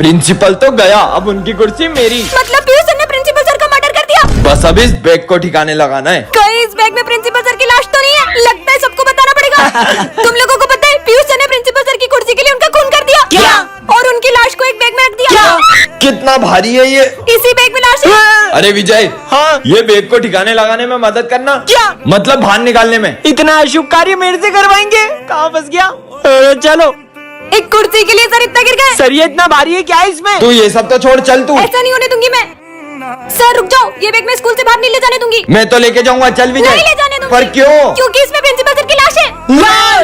Principal तो गया, अब उनकी कुर्सी मेरी। मतलब पीयूष सर ने प्रिंसिपल सर का मर्डर कर दिया? बस अब इस बैग को ठिकाने लगाना है। कहीं इस बैग में प्रिंसिपल सर की लाश तो नहीं है? लगता है सबको बताना पड़ेगा। तुम लोगों को पता है पीयूष सर ने प्रिंसिपल सर की कुर्सी के लिए उनका खून कर दिया। क्या? और उनकी लाश को एक बैग में रख दिया। कितना भारी है ये? इसी बैग में लाश है। अरे विजय, हाँ, ये बैग को ठिकाने लगाने में मदद करना। क्या? मतलब बाहर निकालने में। इतना अशुभ कार्य मेरे से करवाएंगे? कहाँ फंस गया? चलो। एक कुर्सी के लिए सर इतना गिर गए। सर ये इतना भारी है क्या है इसमें? तू ये सब तो छोड़, चल तू। ऐसा नहीं होने दूंगी मैं। सर रुक जाओ, ये बैग मैं स्कूल से बाहर नहीं ले जाने दूंगी। मैं तो लेके जाऊंगा, चल विजय। नहीं ले जाने दूंगी। पर क्यों? क्योंकि इसमें प्रिंसिपल सर की लाश है।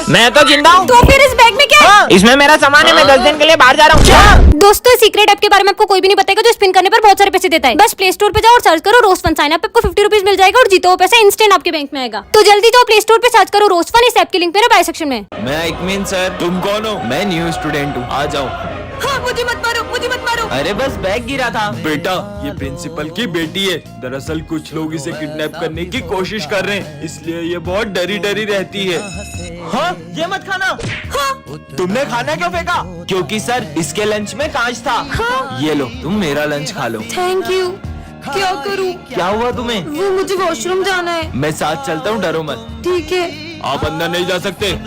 मैं तो जिंदा हूँ। तो फिर इस बैग में क्या है? इसमें मेरा सामान है, मैं 10 दिन के लिए बाहर जा रहा हूँ। दोस्तों सीक्रेट ऐप के बारे में आपको कोई भी नहीं बताएगा जो स्पिन करने पर बहुत सारे पैसे देता है। बस प्ले स्टोर पे जाओ और सर्च करो रोज फन, साइन अप आपको 50 रुपीज मिल जाएगा और जीतो वो पैसा इंस्टेंट आपके बैंक में आएगा। तो जल्दी जाओ प्ले स्टोर पे सर्च करो रोज फन, इस ऐप की लिंक मेरे बाय सेक्शन में। मैं इकमीन सर। तुम कौन हो? मैं न्यू स्टूडेंट हूँ, आ जाओ। हाँ, मुझे मत मारो, मुझे मत मारो। अरे बस बैग गिरा था। बेटा, ये प्रिंसिपल की बेटी है। दरअसल कुछ लोग इसे किडनैप करने की कोशिश कर रहे हैं, इसलिए ये बहुत डरी डरी रहती है। हाँ, ये मत खाना। हाँ, तुमने खाना क्यों फेंका? क्योंकि सर इसके लंच में कांच था। हाँ। ये लो, तुम मेरा लंच खा लो। Thank you. क्या करूँ? क्या हुआ तुम्हें? वो मुझे वॉशरूम जाना है। मैं साथ चलता हूँ, डरो मत। ठीक है। आप अंदर नहीं जा सकते।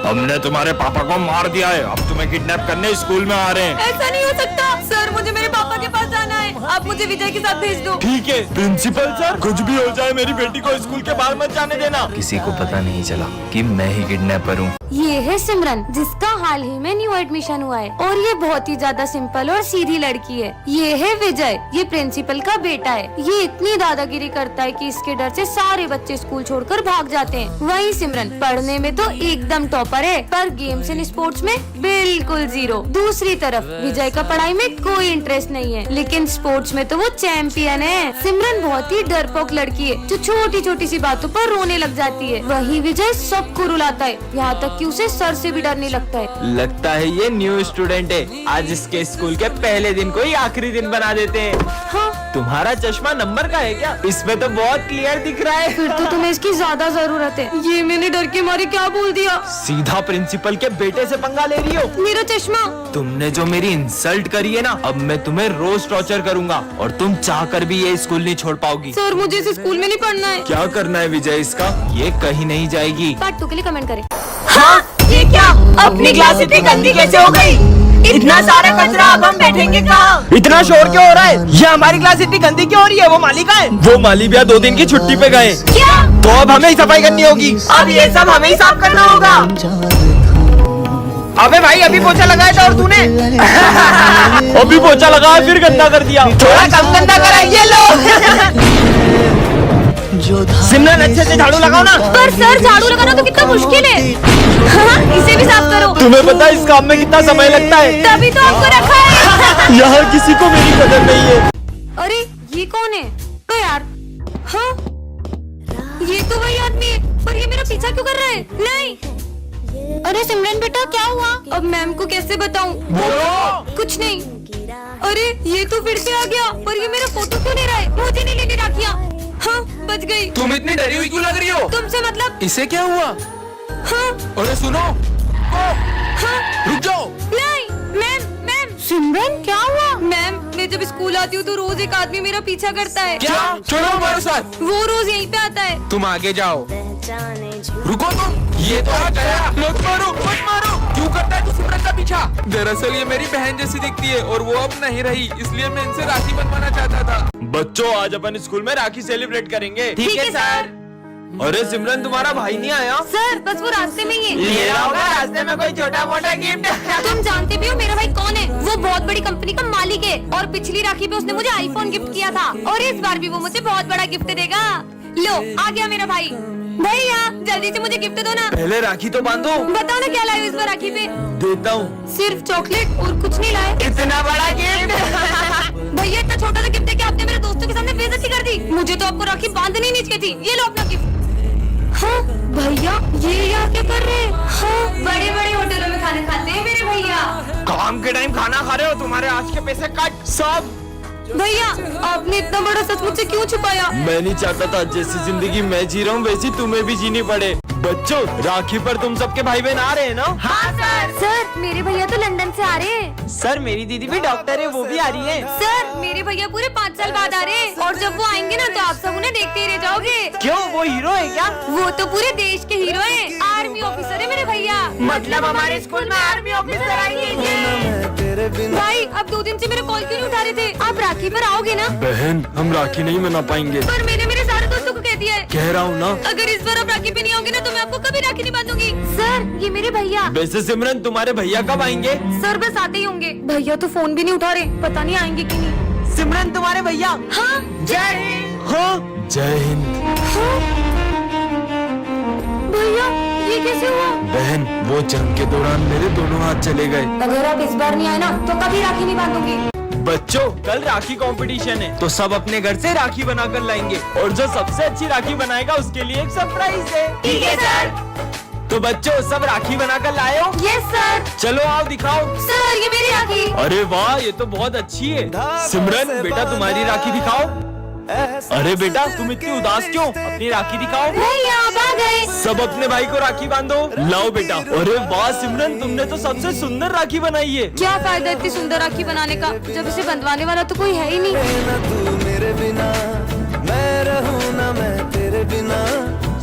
हमने तुम्हारे पापा को मार दिया है, अब तुम्हें किडनैप करने स्कूल में आ रहे हैं। ऐसा नहीं हो सकता सर, मुझे मेरे पापा के पास जाना है। आप मुझे विजय के साथ भेज दो। ठीक है प्रिंसिपल सर, कुछ भी हो जाए मेरी बेटी को स्कूल के बाहर मत जाने देना। किसी को पता नहीं चला कि मैं ही किडनैपर हूँ। ये है सिमरन, जिसका हाल ही में न्यू एडमिशन हुआ है और ये बहुत ही ज्यादा सिंपल और सीधी लड़की है। ये है विजय, ये प्रिंसिपल का बेटा है। ये इतनी दादागिरी करता है कि इसके डर से सारे बच्चे स्कूल छोड़कर भाग जाते हैं। वही सिमरन पढ़ने में तो एकदम टॉपर है, पर गेम्स एंड स्पोर्ट्स में बिल्कुल जीरो। दूसरी तरफ विजय का पढ़ाई में कोई इंटरेस्ट नहीं है, लेकिन स्पोर्ट्स में तो वो चैंपियन है। सिमरन बहुत ही डरपोक लड़की है जो छोटी छोटी सी बातों पर रोने लग जाती है। वही विजय सबको रुलाता है, यहाँ तक कि उसे सर से भी डर नहीं लगता है। लगता है ये न्यू स्टूडेंट है। आज इसके स्कूल के पहले दिन को ही आखिरी दिन बना देते हैं। हाँ, तुम्हारा चश्मा नंबर का है क्या? इसमें तो बहुत क्लियर दिख रहा है। फिर तो तुम्हें इसकी ज्यादा जरूरत है। ये मैंने डर के मारे क्या बोल दिया? सीधा प्रिंसिपल के बेटे से पंगा ले रही हो। मेरा चश्मा। तुमने जो मेरी इंसल्ट करी है ना, अब मैं तुम्हें रोज टॉर्चर करूंगा और तुम चाहकर भी ये स्कूल नहीं छोड़ पाओगी। सर मुझे इस स्कूल में नहीं पढ़ना है। क्या करना है विजय इसका? ये कहीं नहीं जाएगी। पार्ट 2 के लिए कमेंट करें। हाँ, ये क्या? अपनी क्लास इतनी गंदी कैसे हो गई? इतना सारा कचरा, अब हम बैठेंगे कहाँ? इतना शोर क्यों हो रहा है? ये हमारी क्लास इतनी गंदी क्यों हो रही है? वो मालिक है? वो माली भैया 2 दिन की छुट्टी पे गए। क्या? तो अब हमें ही सफाई करनी होगी। अब ये सब हमें ही साफ करना होगा। अबे भाई, अभी पोछा लगाया था और तूने अभी पोछा लगाया फिर गंदा कर दिया। थोड़ा कम गंदा करा। ये लो सिमरन, अच्छे से झाड़ू लगाओ ना। पर सर झाड़ू लगाना तो कितना मुश्किल है। हाँ, इसे भी साफ करो। तुम्हें पता है इस काम में कितना समय लगता है? तभी तो आपको रखा है। यहाँ किसी को मेरी कदर नहीं है। अरे ये कौन है? तो यार, हाँ ये तो वही आदमी है, पर ये मेरा पीछा क्यों कर रहा है? नहीं। अरे सिमरन बेटा, क्या हुआ? अब मैम को कैसे बताऊं? कुछ नहीं। अरे ये तो फिर से आ गया, पर ये मेरा फोटो क्यों ले रहा है? मुझे नहीं लेनी राखियाँ। हाँ, बच गई। तुम इतनी डरी हुई क्यों लग रही हो? तुमसे मतलब? इसे क्या हुआ? हाँ, अरे सुनो, हाँ, रुक जाओ। नहीं मैम। सिमरन क्या हुआ? मैम, मैं जब स्कूल आती हूँ तो रोज एक आदमी मेरा पीछा करता है। क्या? छोड़ो हमारे साथ। वो रोज यहीं पे आता है। तुम आगे जाओ। रुको तुम, ये तो आ गया। मत मारो, मत मारो। क्यों करता है तू सिमरन का पीछा? दरअसल ये मेरी बहन जैसी दिखती है और वो अब नहीं रही, इसलिए मैं इनसे राखी बनवाना चाहता था। बच्चों, आज अपन स्कूल में राखी सेलिब्रेट करेंगे। ठीक है सर। अरे सिमरन, तुम्हारा भाई नहीं आया? सर बस वो रास्ते में ही है। ये रहा होगा रास्ते में कोई छोटा मोटा गिफ्ट। तुम जानते भी हो मेरा भाई कौन है? वो बहुत बड़ी कंपनी का मालिक है और पिछली राखी पे उसने मुझे आईफोन गिफ्ट किया था और इस बार भी वो मुझे बहुत बड़ा गिफ्ट देगा। लो आ गया मेरा भाई। भैया जल्दी से मुझे गिफ्ट दो ना। पहले राखी तो बांधो। बताओ ना क्या लाए हो इस बार राखी पे? देता हूँ। सिर्फ चॉकलेट और कुछ नहीं लाए? इतना बड़ा गिफ्ट। भैया इतना छोटा सा गिफ्ट है कि आपने मेरे दोस्तों के सामने बेइज्जती कर दी। मुझे तो आपको राखी बांधनी नहीं चाहिए थी। ये लो अपना गिफ्ट। हाँ भैया, ये यहाँ क्या कर रहे हैं? हाँ, बड़े बड़े होटलों में खाना खाते हैं मेरे भैया। काम के टाइम खाना खा रहे हो, तुम्हारे आज के पैसे कट सब। भैया आपने इतना बड़ा सच मुझसे क्यों छुपाया? मैं नहीं चाहता था जैसी जिंदगी मैं जी रहा हूँ वैसी तुम्हें भी जीनी पड़े। बच्चों, राखी पर तुम सबके भाई बहन आ रहे हैं ना? हाँ सर। सर मेरे भैया तो लंदन से आ रहे हैं। सर मेरी दीदी भी डॉक्टर है, वो भी आ रही है। सर मेरे भैया पूरे 5 साल बाद आ रहे हैं और जब वो आएंगे ना तो आप सब उन्हें देखते ही रह जाओगे। क्यों, वो हीरो है क्या? वो तो पूरे देश के हीरो हैं। आर्मी ऑफिसर है मेरे भैया। मतलब हमारे स्कूल में आर्मी ऑफिसर आएंगे। भाई अब 2 दिन से मेरे कॉल क्यों नहीं उठा रहे थे? आप राखी पर आओगे ना? बहन, हम राखी नहीं मना पाएंगे। पर मैंने मेरे सारे दोस्तों को कह दिया है। कह रहा हूँ ना। अगर इस बार आप राखी पे नहीं आओगे ना तो मैं आपको कभी राखी नहीं बांधूंगी। सर ये मेरे भैया। वैसे सिमरन, तुम्हारे भैया कब आएंगे? सर बस आते ही होंगे। भैया तो फोन भी नहीं उठा रहे, पता नहीं आएंगे कि नहीं। सिमरन तुम्हारे भैया। हाँ जय हिंद। हाँ, जय हिंद। भैया ये कैसे हुआ? बहन, वो जंग के दौरान मेरे दोनों हाथ चले गए। अगर आप इस बार नहीं आए ना तो कभी राखी नहीं बांधूंगी। बच्चों, कल राखी कंपटीशन है, तो सब अपने घर से राखी बनाकर लाएंगे और जो सबसे अच्छी राखी बनाएगा उसके लिए एक सरप्राइज है। ठीक है सर। तो बच्चों, सब राखी बनाकर लाए हो? Yes sir. चलो आओ दिखाओ। सर ये मेरी राखी। अरे वाह, ये तो बहुत अच्छी है। सिमरन बेटा, तुम्हारी राखी दिखाओ। अरे बेटा, तुम इतनी उदास क्यों? अपनी राखी दिखाओ। भैया आप आ गए। सब अपने भाई को राखी बांधो। लाओ बेटा। अरे वाह सिमरन, तुमने तो सबसे सुंदर राखी बनाई है। क्या फायदा इतनी सुंदर राखी बनाने का जब इसे बंधवाने वाला तो कोई है ही नहीं। तू मेरे बिना, मैं रहूं ना मैं तेरे बिना।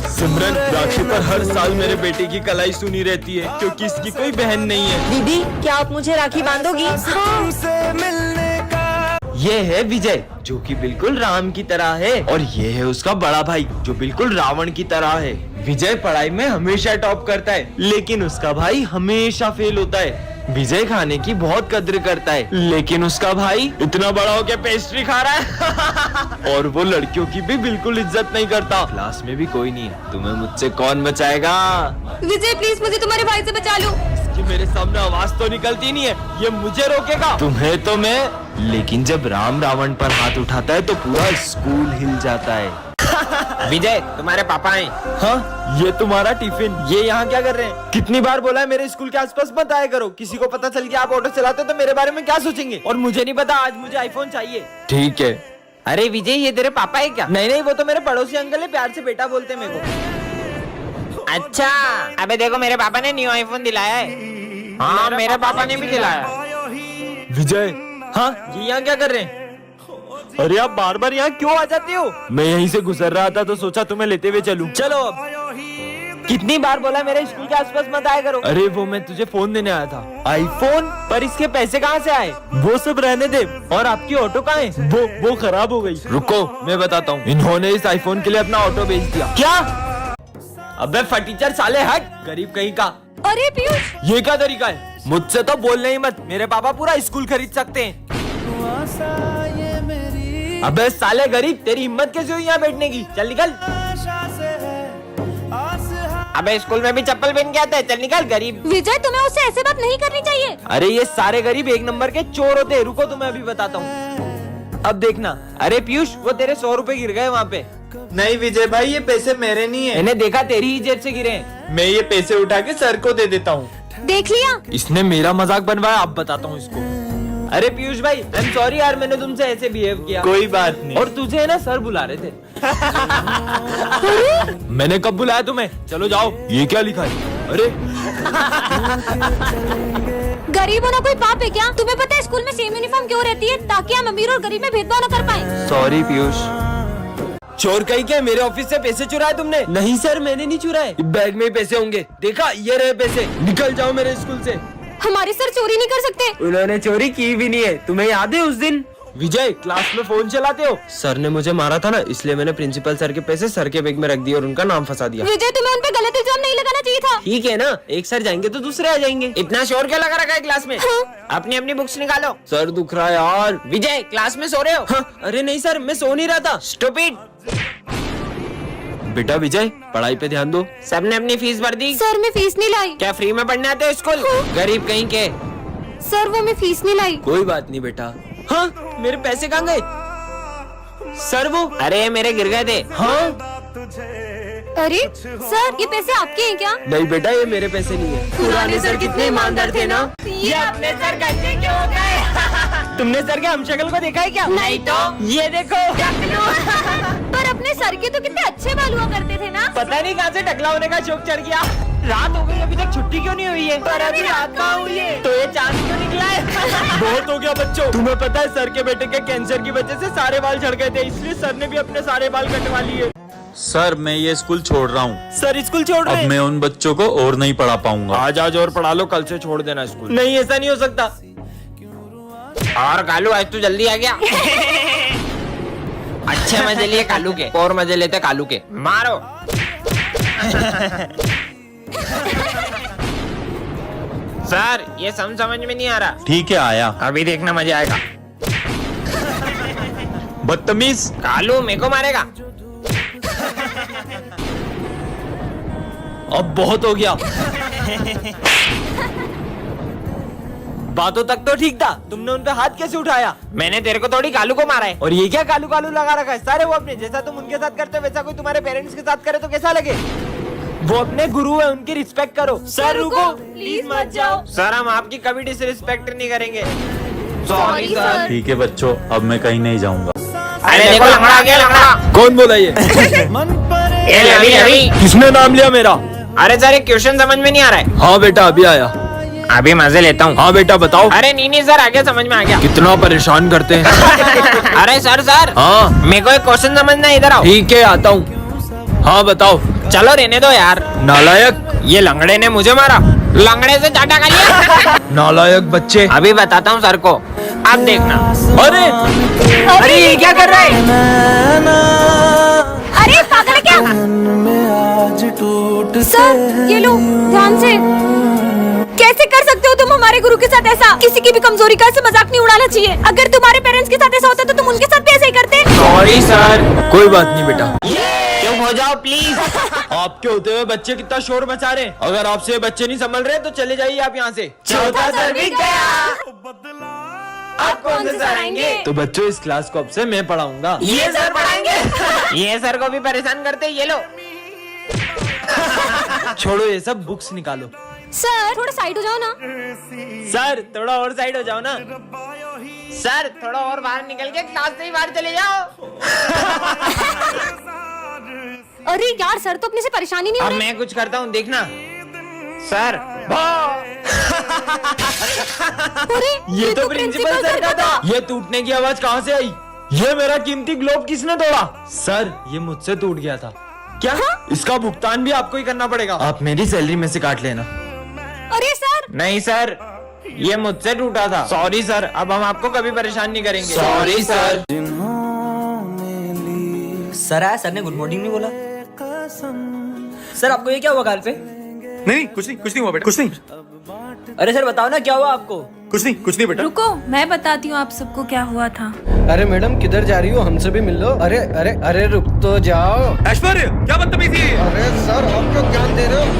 सिमरन, राखी पर हर साल मेरे बेटे की कलाई सुनी रहती है क्योंकि इसकी कोई बहन नहीं है। दीदी क्या आप मुझे राखी बांधोगी? तुमसे मिलने का। ये है विजय, जो कि बिल्कुल राम की तरह है, और ये है उसका बड़ा भाई जो बिल्कुल रावण की तरह है। विजय पढ़ाई में हमेशा टॉप करता है, लेकिन उसका भाई हमेशा फेल होता है। विजय खाने की बहुत कद्र करता है, लेकिन उसका भाई इतना बड़ा होकर पेस्ट्री खा रहा है। और वो लड़कियों की भी बिल्कुल इज्जत नहीं करता। क्लास में भी कोई नहीं है, तुम्हें मुझसे कौन बचाएगा? विजय प्लीज मुझे तुम्हारे भाई से बचा लो। कि मेरे सामने आवाज तो निकलती नहीं है, ये मुझे रोकेगा? तुम्हें तो मैं, लेकिन जब राम रावण पर हाथ उठाता है तो पूरा स्कूल हिल जाता है। विजय तुम्हारे पापा हैं। हाँ, ये तुम्हारा टिफिन। ये यहाँ क्या कर रहे हैं? कितनी बार बोला है मेरे स्कूल के आसपास मत आया करो। किसी को पता चल गया आप ऑटो चलाते हो तो मेरे बारे में क्या सोचेंगे? और मुझे नहीं पता, आज मुझे आईफोन चाहिए। ठीक है। अरे विजय ये तेरे पापा है क्या? नहीं नहीं, वो तो मेरे पड़ोसी अंकल है, प्यार से बेटा बोलते हैं मेरे को। अच्छा, अबे देखो मेरे पापा ने न्यू आईफोन दिलाया है। हाँ मेरे पापा ने भी दिलाया। विजय, हाँ ये यहाँ क्या कर रहे हैं? अरे आप बार बार यहाँ क्यों आ जाते हो? मैं यहीं से गुजर रहा था तो सोचा तुम्हें लेते हुए चलूं। चलो अब। कितनी बार बोला मेरे स्कूल के आसपास मत आया करो। अरे वो मैं तुझे फोन देने आया था। आईफोन? पर इसके पैसे कहाँ से आए? वो सब रहने दे। और आपकी ऑटो कहाँ है? वो खराब हो गई। रुको मैं बताता हूँ। इन्होंने इस आईफोन के लिए अपना ऑटो बेच दिया। क्या? अबे फटीचर साले, हट गरीब कहीं का। अरे पीयूष ये क्या तरीका है? मुझसे तो बोलने ही मत, मेरे पापा पूरा स्कूल खरीद सकते हैं। अबे साले गरीब, तेरी हिम्मत कैसे हुई यहाँ बैठने की? चल निकल। अबे स्कूल में भी चप्पल पहन के आता है, चल निकल गरीब। विजय तुम्हें उससे ऐसे बात नहीं करनी चाहिए। अरे ये सारे गरीब एक नंबर के चोर होते हैं। रुको तुम्हें अभी बताता हूँ। अब देखना। अरे पीयूष, वो तेरे 100 रुपए गिर गए वहाँ पे। नहीं विजय भाई, ये पैसे मेरे नहीं है। मैंने देखा तेरी ही जेब से गिरे हैं। मैं ये पैसे उठा के सर को दे देता हूँ। देख लिया? इसने मेरा मजाक बनवाया, अब बताता हूँ इसको। अरे पीयूष भाई, आई एम सॉरी यार, मैंने तुमसे ऐसे बिहेव किया। कोई बात नहीं। और तुझे है ना सर बुला रहे थे। मैंने कब बुलाया तुम्हें? चलो जाओ। ये क्या लिखा है? अरे गरीब होना कोई पाप है क्या? तुम्हें पता है स्कूल में सेम यूनिफॉर्म क्यों रहती है? ताकि हम अमीर और गरीब में भेदभाव न कर पाए। सॉरी पीयूष। चोर कहीं क्या? मेरे ऑफिस से पैसे चुराए तुमने? नहीं सर, मैंने नहीं चुराए। बैग में ही पैसे होंगे। देखा, ये रहे पैसे। निकल जाओ मेरे स्कूल से। हमारे सर चोरी नहीं कर सकते। उन्होंने चोरी की भी नहीं है। तुम्हें याद है उस दिन? विजय, क्लास में फोन चलाते हो? सर ने मुझे मारा था ना, इसलिए मैंने प्रिंसिपल सर के पैसे सर के बैग में रख दिए और उनका नाम फंसा दिया। विजय तुम्हें उन पे गलत इल्जाम नहीं लगाना चाहिए था। ठीक है ना, एक सर जाएंगे तो दूसरे आ जाएंगे। इतना शोर क्या लगा रखा है क्लास में? अपनी अपनी बुक्स निकालो। सर दुख रहा है यार। विजय क्लास में सो रहे हो? हाँ, अरे नहीं सर, मैं सो नहीं रहा था। स्टूपिड। बेटा विजय, पढ़ाई पे ध्यान दो। सबने अपनी फीस भर दी? सर मैं फीस नहीं लाई। क्या फ्री में पढ़ने आते हो स्कूल? गरीब कहीं के। सर वो मैं फीस नहीं लाई। कोई बात नहीं बेटा। हाँ, मेरे पैसे कहाँ गए? सर वो, अरे मेरे गिर गए थे। हाँ अरे सर ये पैसे आपके हैं क्या? नहीं बेटा, ये मेरे पैसे नहीं है। पुराने सर कितने ईमानदार थे ना। ये अपने सर गंदे क्यों हो गए? तुमने सर के हमशक्ल को देखा है क्या? नहीं तो। ये देखो। पर अपने अपने सर के तो कितने अच्छे बाल हुआ करते थे ना। पता नहीं कहाँ से टकला होने का शौक चढ़ गया। रात हो गई अभी तक छुट्टी क्यों नहीं हुई है? पर अभी रात कहाँ हुई है? तो ये चांद क्यों निकला है? बहुत हो गया बच्चों। तुम्हें पता है सर के बेटे के कैंसर की वजह से सारे बाल झड़ गए थे, इसलिए सर ने भी अपने सारे बाल कटवा लिए। सर मैं ये स्कूल छोड़ रहा हूँ। सर स्कूल छोड़ रहे अब हैं? मैं उन बच्चों को और नहीं पढ़ा पाऊंगा। आज और पढ़ा लो, कल से छोड़ देना स्कूल। नहीं, ऐसा नहीं हो सकता। और कालू आज तू जल्दी आ गया। अच्छे मजे लिए कालू के, और मजे लेते कालू के। मारो। सर ये समझ में नहीं आ रहा। ठीक है आया। अभी देखना मजा आएगा। बदतमीज। कालू मेरे को मारेगा। अब बहुत हो गया। बातों तक तो ठीक था, तुमने उन पे हाथ कैसे उठाया? मैंने तेरे को थोड़ी कालू को मारा है। और ये क्या कालू कालू लगा रखा है? सारे वो अपने जैसा तुम उनके साथ करते हो वैसा कोई तुम्हारे पेरेंट्स के साथ करे तो कैसा लगे? वो अपने गुरु है, उनकी रिस्पेक्ट करो। सर रुको, प्लीज मत जाओ। सर हम आपकी कभी डिसरिस्पेक्ट नहीं करेंगे। Sorry sir. ठीक है बच्चों, अब मैं कहीं नहीं जाऊंगा। अरे देखो लंगड़ा आ गया, लंगड़ा। कौन बोला ये? ये अभी किसने नाम लिया मेरा? अरे सर एक क्वेश्चन समझ में नहीं आ रहा है। हाँ बेटा अभी आया। अभी मजे लेता हूँ। हाँ बेटा बताओ। अरे नहीं सर आगे समझ में आ गया। कितना परेशान करते हैं। अरे सर हाँ मेरे को एक क्वेश्चन समझना है, इधर आओ। ठीक है आता हूँ। हाँ बताओ। चलो रहने दो यार। नालायक। ये लंगड़े ने मुझे मारा, लंगड़े से चाटा खा लिया। नालायक बच्चे। अभी बताता हूँ सर को, आप देखना। अरे अरे ये क्या कर रहे हैं? अरे पागल है क्या? सर ये लो ध्यान से। कैसे कर सकते हो तुम हमारे गुरु के साथ ऐसा? किसी की भी कमजोरी का ऐसे मजाक नहीं उड़ाना चाहिए। अगर तुम्हारे पेरेंट्स के साथ ऐसा होता तो तुम उनके साथ भी ऐसे ही करते। Sorry sir. कोई बात नहीं बेटा। चुप हो जाओ प्लीज। आपके होते हुए बच्चे कितना शोर मचा रहे हैं। अगर आपसे बच्चे नहीं संभल रहे तो चले जाइए आप यहाँ से। चौथा सर भी गया। अब कौन से सर आएंगे? तो बच्चों इस क्लास को अब से मैं पढ़ाऊंगा। ये सर पढ़ाएंगे। ये सर को भी परेशान करते, ये लो। छोड़ो ये सब, बुक्स निकालो। सर थोड़ा साइड हो जाओ ना। सर थोड़ा और साइड हो जाओ ना। सर थोड़ा और बाहर निकल के क्लास से ही बाहर चले जाओ। अरे यार सर तो अपने से परेशानी नहीं हो अब रही। मैं कुछ करता हूँ देखना। सर अरे ये तो प्रिंसिपल सर का था। ये टूटने की आवाज कहाँ से आई? ये मेरा कीमती ग्लोब किसने तोड़ा? सर ये मुझसे टूट गया था। क्या? इसका भुगतान भी आपको ही करना पड़ेगा। आप मेरी सैलरी में से काट लेना। अरे सर नहीं सर, ये मुझसे टूटा था। सॉरी सर, अब हम आपको कभी परेशान नहीं करेंगे। Sorry sir. सर आया, सर ने गुड मॉर्निंग नहीं बोला। सर आपको ये क्या हुआ गाल पे? नहीं कुछ नहीं हुआ बेटा, कुछ नहीं। अरे सर बताओ ना क्या हुआ आपको? कुछ नहीं बेटा। रुको मैं बताती हूँ आप सबको क्या हुआ था। अरे मैडम किधर जा रही हो? हमसे भी मिल लो। अरे अरे अरे रुक तो जाओ। ऐश्वर्य क्या बदतमीजी है? अरे सर आप क्यों ज्ञान दे रहे हो?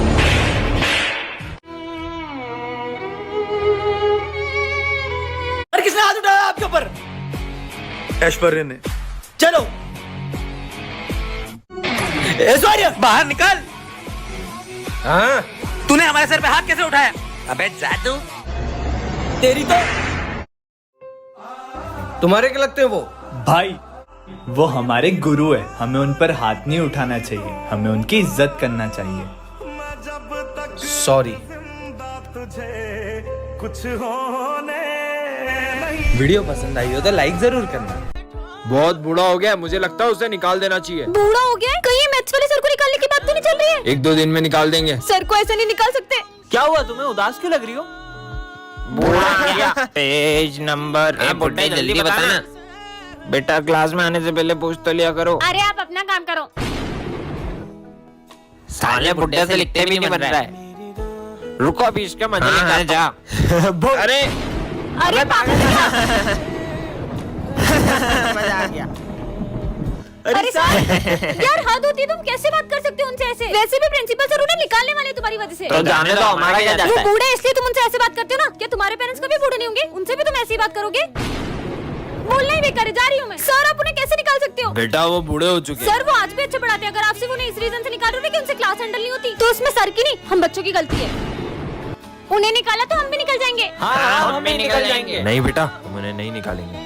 अरे किसने हाथ उठाया आपके ऊपर? ऐश्वर्य ने। चलो ऐश्वर्य बाहर निकल। हाँ तूने हमारे सर पे हाथ कैसे उठाया? अबे जादू। तेरी तो। तुम्हारे क्या लगते हैं वो? भाई वो हमारे गुरु है, हमें उन पर हाथ नहीं उठाना चाहिए, हमें उनकी इज्जत करना चाहिए। सॉरी। वीडियो पसंद आई हो तो लाइक जरूर करना। बहुत बूढ़ा हो गया, मुझे लगता है उसे निकाल देना चाहिए। बूढ़ा हो गया? कहीं ये मैथ्स वाले सर को निकालने की बात तो नहीं चल रही है? 1-2 दिन में निकाल देंगे। सर को ऐसे नहीं निकाल सकते। क्या हुआ, तुम्हें उदास क्यों लग रही हो? Page number. बुड्ढे जल्दी बताना। बेटा क्लास में आने से पहले पूछ तो लिया करो। अरे आप अपना काम करो। साले बुड्ढे से लिखते भी नहीं बन रहा है। रुको अभी इसका मजा लेकर जा। अरे अरे पागल है क्या? मजा आ गया। अरे सर यार हद होती है, तुम कैसे बात कर सकते हो उनसे ऐसे? वैसे भी प्रिंसिपल सर उन्हें निकालने वाले हैं तुम्हारी वजह से। तो जाने दो, हमारा क्या जाता वो है? बूढ़े इसलिए तुम उनसे ऐसे बात करते हो ना? क्या तुम्हारे पेरेंट्स कभी बूढ़े नहीं होंगे? उनसे भी तुम ऐसी बात करोगे? बोलना ही बेकार है, जा रही हूँ मैं। सर आप उन्हें कैसे निकाल सकते हो? बेटा वो बूढ़े हो चुके हैं। सर वो आज भी अच्छे पढ़ाते हैं। अगर आप सिर्फ उन्हें इस रीजन से निकाल रहे हो कि उनसे क्लास हैंडल नहीं होती, तो उसमें सर की नहीं हम बच्चों की गलती है। उन्हें निकाला तो हम भी निकल जाएंगे। हाँ हम भी निकल जाएंगे। नहीं बेटा, हम उन्हें नहीं निकालेंगे।